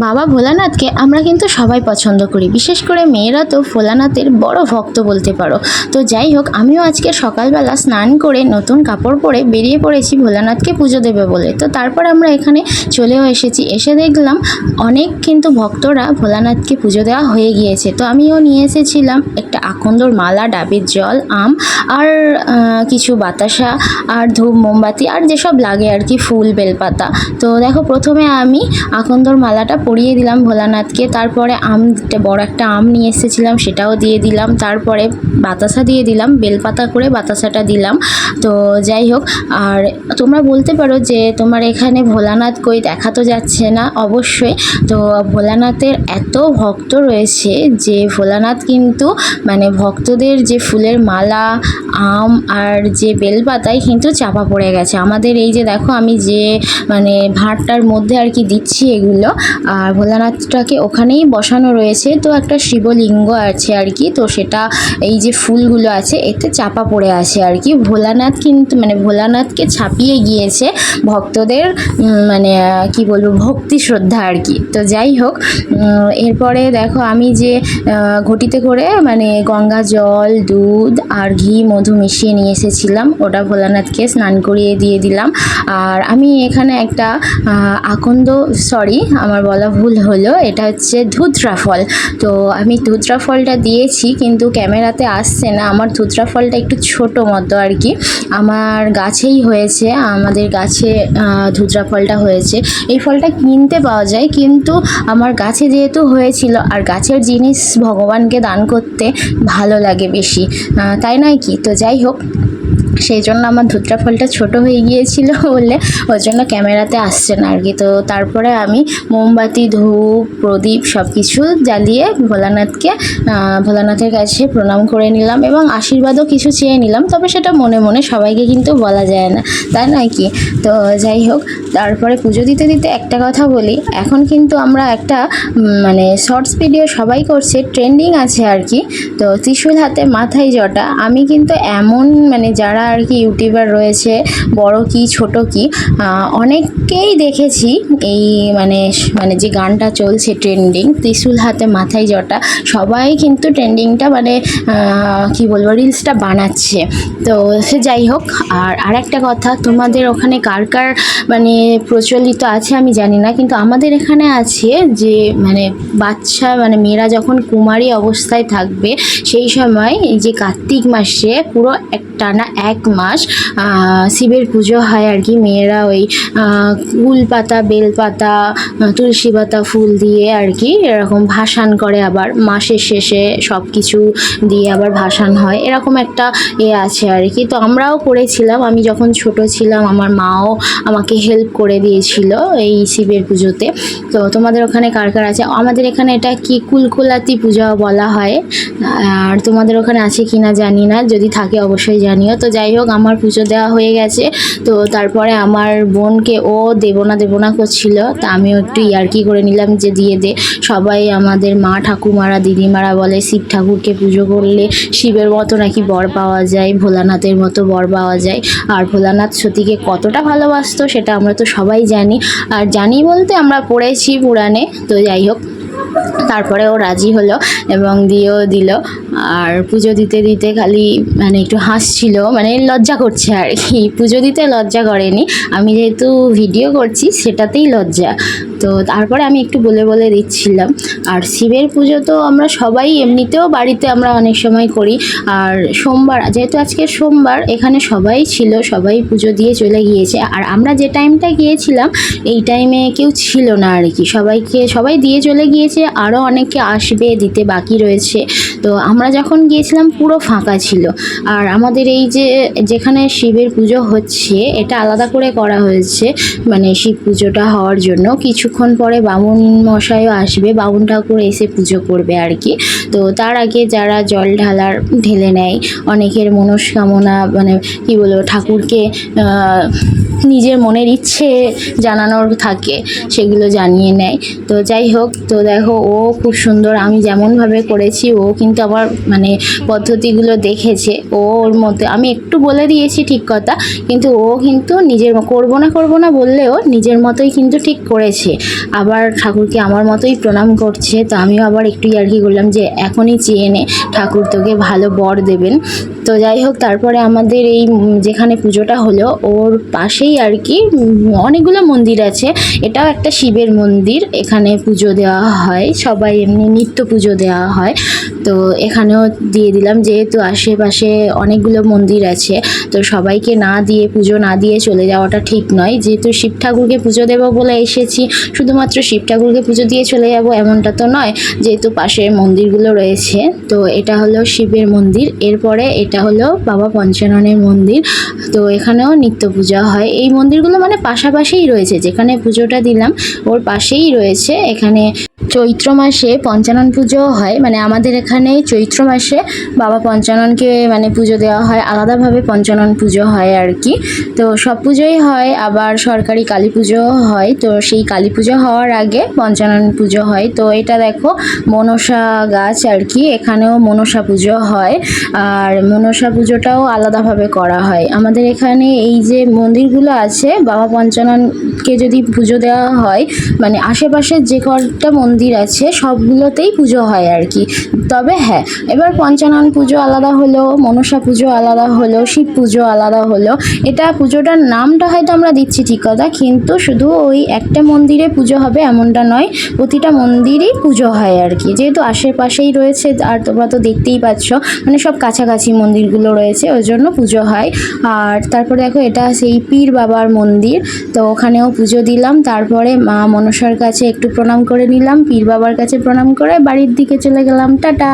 বাবা ভোলানাথকে আমরা কিন্তু সবাই পছন্দ করি, বিশেষ করে মেয়েরা তো ভোলানাথের বড় ভক্ত বলতে পারো। তো যাই হোক, আমিও আজকে সকালবেলা স্নান করে নতুন কাপড় পরে বেরিয়ে পড়েছি ভোলানাথকে পুজো দেবে বলে। তো তারপর আমরা এখানে চলেও এসেছি, এসে দেখলাম অনেক কিন্তু ভক্তরা ভোলানাথকে পুজো দেওয়া হয়ে গিয়েছে। তো আমিও নিয়ে এসেছিলাম একটা আকন্দর মালা, ডাবের জল, আম আর কিছু বাতাসা আর ধূপ, মোমবাতি আর যেসব লাগে আর কি, ফুল, বেলপাতা। তো দেখো, প্রথমে আমি আকন্দর মালাটা পরিয়ে দিলাম ভোলানাথকে, তারপরে বড় একটা আম নিয়ে এসেছিলাম সেটাও দিয়ে দিলাম, তারপরে বাতাসা দিয়ে দিলাম, বেলপাতা করে বাতাসাটা দিলাম। তো যাই হোক, আর তোমরা বলতে পারো যে তোমার এখানে ভোলানাথ কই, দেখা তো যাচ্ছে না। অবশ্যই, তো ভোলানাথের এত ভক্ত রয়েছে যে ভোলানাথ কিন্তু মানে ভক্তদের যে ফুলের মালা, আম আর যে বেলপাতায় কিন্তু চাপা পড়ে গেছে। আমাদের এই যে দেখো, আমি যে মানে ভাঁড়টার মধ্যে আর কি দিচ্ছি এগুলো, আর ভোলানাথটাকে ওখানেই বসানো রয়েছে। তো একটা শিবলিঙ্গ আছে আর কি, তো সেটা এই যে ফুলগুলো আছে এতে চাপা পড়ে আছে আর কি। ভোলানাথ কিন্তু মানে ভোলানাথকে ছাপিয়ে গিয়েছে ভক্তদের মানে কি বলবো, ভক্তি শ্রদ্ধা আর কি। তো যাই হোক, এরপরে দেখো আমি যে ঘটিতে করে মানে গঙ্গা জল, দুধ আর ঘি, মধু মিশিয়ে নিয়ে এসেছিলাম, ওটা ভোলানাথকে স্নান করিয়ে দিয়ে দিলাম। আর আমি এখানে একটা আমার বলা ভুল হলো, এটা হচ্ছে ধুতরা ফল। তো আমি ধুতরা ফলটা দিয়েছি কিন্তু ক্যামেরাতে আসছে না। আমার ধুতরা ফলটা একটু ছোট মতো আর কি, আমার গাছেই হয়েছে, আমাদের গাছে ধুতরা ফলটা হয়েছে। এই ফলটা কিনতে পাওয়া যায়, কিন্তু আমার গাছে যেহেতু হয়েছিল, আর গাছের জিনিস ভগবানকে দান করতে ভালো লাগে বেশি, তাই নয় কি? তো যাই হোক, সেই জন্য আমার ধুতরা ফলটা ছোট হয়ে গিয়েছিল বলে ওর জন্য ক্যামেরাতে আসছে না আর কি। তো তারপরে আমি মোমবাতি, ধূপ, প্রদীপ সব কিছু জ্বালিয়ে ভোলানাথের কাছে প্রণাম করে নিলাম এবং আশীর্বাদও কিছু চেয়ে নিলাম। তবে সেটা মনে মনে, সবাইকে কিন্তু বলা যায় না, তাই নয় কি? তো যাই হোক, তারপরে পুজো দিতে দিতে একটা কথা বলি, এখন কিন্তু আমরা একটা মানে শর্টস ভিডিও সবাই করছে, ট্রেন্ডিং আছে আর কি। তো ত্রিশূল হাতে মাথায় জটা, আমি কিন্তু এমন মানে যারা আর কি ইউটিউবার রয়েছে, বড় কি ছোট কি, অনেককেই দেখেছি এই মানে যে গানটা চলছে ট্রেন্ডিং, ত্রিশূল হাতে মাথায় জটা, সবাই কিন্তু ট্রেন্ডিংটা মানে কি বলবো, রিলসটা বানাচ্ছে। তো সে যাই হোক, আর একটা কথা, তোমাদের ওখানে কার কার মানে প্রচলিত আছে আমি জানি না, কিন্তু আমাদের এখানে আছে যে মানে বাচ্চা মানে মেয়েরা যখন কুমারী অবস্থায় থাকবে সেই সময় এই যে কার্তিক মাসে পুরো টানা 1 মাস শিবের পুজো হয় আর কি। মেয়েরা ওই কুল পাতা, বেলপাতা, তুলসী পাতা, ফুল দিয়ে আর কি এরকম ভাসান করে, আবার মাসের শেষে সব কিছু দিয়ে আবার ভাসান হয়, এরকম একটা আছে আর কি। তো আমরাও করেছিলাম, আমি যখন ছোট ছিলাম আমার মাও আমাকে হেল্প করে দিয়েছিল এই শিবের পুজোতে। তো তোমাদের ওখানে কার কার আছে? আমাদের এখানে এটা কি কুলকুলাতি পূজা বলা হয়, আর তোমাদের ওখানে আছে কি না জানি না, যদি থাকে অবশ্যই জানিও। তো যাই হোক, আমার পুজো দেওয়া হয়ে গেছে। তো তারপরে আমার বোনকে ও দেব না করছিল, তা আমিও একটু ইয়ার্কি করে নিলাম যে দিয়ে দে। সবাই আমাদের মা ঠাকুমারা, দিদিমারা বলে শিব ঠাকুরকে পুজো করলে শিবের মতো নাকি বর পাওয়া যায়, ভোলানাথের মতো বর পাওয়া যায়। আর ভোলানাথ সতীকে কতটা ভালোবাসতো সেটা আমরা তো সবাই জানি, আর জানি বলতে আমরা পড়েছি পুরাণে। তো যাই হোক, তারপরে ও রাজি হলো এবং দিয়েও দিল। আর পুজো দিতে দিতে খালি মানে একটু হাসছিল, মানে লজ্জা করছে আর কি, পুজো দিতে লজ্জা করেনি, আমি যেহেতু ভিডিও করছি সেটাতেই লজ্জা। তো তারপরে আমি একটু বলে দিচ্ছিলাম। আর শিবের পুজো তো আমরা সবাই এমনিতেও বাড়িতে আমরা অনেক সময় করি। আর সোমবার, যেহেতু আজকে সোমবার, এখানে সবাই ছিল, সবাই পুজো দিয়ে চলে গিয়েছে। আর আমরা যে টাইমটা গিয়েছিলাম এই টাইমে কেউ ছিল না আর কি, সবাই দিয়ে চলে গিয়েছে, আরও অনেকে আসবে, দিতে বাকি রয়েছে। তো আমরা যখন গিয়েছিলাম পুরো ফাঁকা ছিল। আর আমাদের এই যে যেখানে শিবের পুজো হচ্ছে এটা আলাদা করে করা হয়েছে, মানে শিব পুজোটা হওয়ার জন্য। কিছুক্ষণ পরে বামুন মশাইও আসবে, বামুন ঠাকুর এসে পুজো করবে আর কি। তো তার আগে যারা জল ঢেলে নেয়, অনেকের মনস্কামনা মানে কি বলবো, ঠাকুরকে নিজের মনের ইচ্ছে জানানোর থাকে, সেগুলো জানিয়ে নেয়। তো যাই হোক, তো দেখো ও খুব সুন্দর, আমি যেমনভাবে করেছি ও কিন্তু কিন্তু আমার মানে পদ্ধতিগুলো দেখেছে, ওর মধ্যে আমি একটু বলে দিয়েছি ঠিক কথা, কিন্তু ও কিন্তু নিজের করবো না বললেও নিজের মতোই কিন্তু ঠিক করেছে। আবার ঠাকুরকে আমার মতোই প্রণাম করছে, তো আমিও আবার একটু ইয়ার্কি করলাম যে এখনই চেয়ে নে, ঠাকুর তোকে ভালো বর দেবেন। তো যাই হোক, তারপরে আমাদের এই যেখানে পুজোটা হলো ওর পাশেই আর কি অনেকগুলো মন্দির আছে, এটাও একটা শিবের মন্দির, এখানে পুজো দেওয়া হয়, সবাই এমনি নিত্য পুজো দেওয়া হয়। তো এখানেও দিয়ে দিলাম, যেহেতু আশেপাশে অনেকগুলো মন্দির আছে, তো সবাইকে না দিয়ে পুজো না দিয়ে চলে যাওয়াটা ঠিক নয়। যেহেতু শিব ঠাকুরকে পুজো দেবো বলে এসেছি, শুধুমাত্র শিব ঠাকুরকে পুজো দিয়ে চলে যাব এমনটা তো নয়, যেহেতু পাশে মন্দিরগুলো রয়েছে। তো এটা হলো শিবের মন্দির, এরপরে এটা হলো বাবা পঞ্চাননের মন্দির। তো এখানেও নিত্য পূজা হয়, এই মন্দিরগুলো মানে পাশাপাশিই রয়েছে, যেখানে পুজোটা দিলাম ওর পাশেই রয়েছে। এখানে চৈত্র মাসে পঞ্চানন পুজো হয়, মানে আমাদের এখানে চৈত্র মাসে বাবা পঞ্চাননকে মানে পুজো দেওয়া হয়, আলাদাভাবে পঞ্চানন পুজো হয় আর কি। তো সব পুজোই হয়, আবার সরকারি কালী পুজো হয়, তো সেই কালী পুজো হওয়ার আগে পঞ্চানন পুজো হয়। তো এটা দেখো মনসা গাছ আর কি, এখানেও মনসা পুজো হয়, আর মনসা পুজোটাও আলাদাভাবে করা হয়। আমাদের এখানে এই যে মন্দিরগুলো আছে বাবা পঞ্চাননকে যদি পুজো দেওয়া হয়, মানে আশেপাশের যে কটা মন্দির আছে সবগুলোতেই পুজো হয় আর কি। তবে হ্যাঁ, এবার পঞ্চানন পুজো আলাদা হলো, মনসা পুজো আলাদা হলো, শিব পুজো আলাদা হলো, এটা পুজোটার নামটা হয়তো আমরা দিচ্ছি ঠিক কথা, কিন্তু শুধু ওই একটা মন্দিরে পুজো হবে এমনটা নয়, প্রতিটা মন্দিরই পুজো হয় আর কি। যেহেতু আশেপাশেই রয়েছে আর তোমরা তো দেখতেই পাচ্ছ, মানে সব কাছাকাছি মন্দিরগুলো রয়েছে, ওই জন্য পুজো হয়। আর তারপরে দেখো এটা সেই পীর বাবার মন্দির, তো ওখানেও পুজো দিলাম, তারপরে মা মনসার কাছে একটু প্রণাম করে নিলাম, পীর বাবার কাছে প্রণাম করে বাড়ির দিকে চলে গেলাম। টাটা।